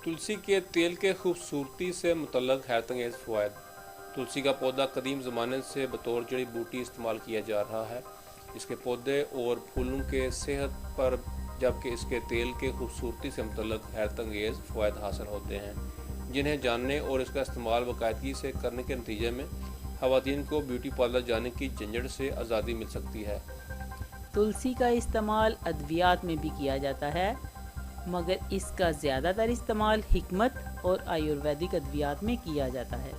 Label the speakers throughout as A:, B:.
A: तुलसी के तेल के खूबसूरती से मुतल्लक हैरत अंगेज़ फ़वाइद। तुलसी का पौधा कदीम ज़माने से बतौर जड़ी बूटी इस्तेमाल किया जा रहा है। इसके पौधे और फूलों के सेहत पर, जबकि इसके तेल के खूबसूरती से मुतल्लक हैरत अंगेज़ फ़वाइद हासिल होते हैं, जिन्हें जानने और इसका इस्तेमाल बाकायदगी से करने के नतीजे में ख़वातीन को ब्यूटी पार्लर जाने की झंझट से आज़ादी मिल सकती है।
B: तुलसी का इस्तेमाल अद्वियात में भी किया जाता है, मगर इसका ज़्यादातर इस्तेमाल हिकमत और आयुर्वेदिक अद्वियात में किया जाता है,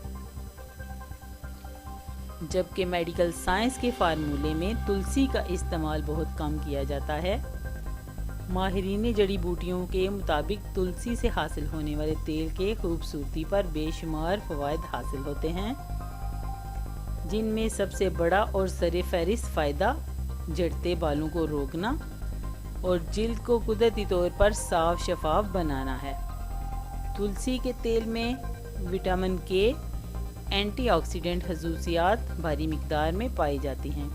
B: जबकि मेडिकल साइंस के फार्मूले में तुलसी का इस्तेमाल बहुत कम किया जाता है। माहिरीन जड़ी बूटियों के मुताबिक तुलसी से हासिल होने वाले तेल के खूबसूरती पर बेशुमार फ़वाइद हासिल होते हैं, जिनमें सबसे बड़ा और सरे फहरिस्त फ़ायदा झड़ते बालों को रोकना और जिल्द को कुदरती तौर पर साफ शफाफ बनाना है। तुलसी के तेल में विटामिन के एंटीऑक्सीडेंट खसूसियात भारी मिकदार में पाई जाती हैं।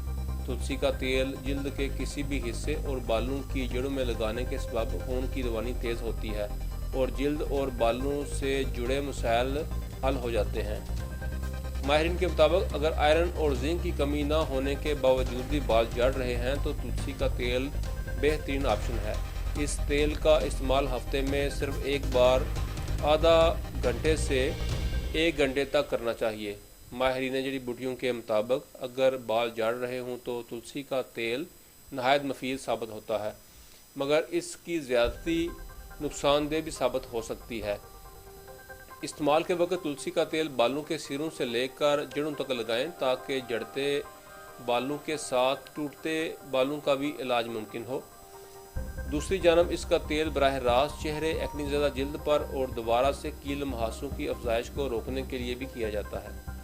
A: तुलसी का तेल जिल्द के किसी भी हिस्से और बालों की जड़ों में लगाने के सबब खून की रवानी तेज़ होती है और जिल्द और बालों से जुड़े मसाइल हल हो जाते हैं। माहिरीन के मुताबिक अगर आयरन और जिंक की कमी ना होने के बावजूद भी बाल झड़ रहे हैं तो तुलसी का तेल बेहतरीन ऑप्शन है। इस तेल का इस्तेमाल हफ्ते में सिर्फ एक बार आधा घंटे से 1 घंटे तक करना चाहिए। माहिरीन जड़ी बूटियों के मुताबिक अगर बाल झड़ रहे हों तो तुलसी का तेल नहायत मुफीद साबित होता है, मगर इसकी ज़्यादती नुकसानदेह भी साबित हो सकती है। इस्तेमाल के वक्त तुलसी का तेल बालों के सिरों से लेकर जड़ों तक लगाएं ताकि झड़ते बालों के साथ टूटते बालों का भी इलाज मुमकिन हो। दूसरी जानब इसका तेल बराह रास्त चेहरे, एक्ने ज़दा जिल्द पर और दोबारा से कील मुहासों की अफजाइश को रोकने के लिए भी किया जाता है।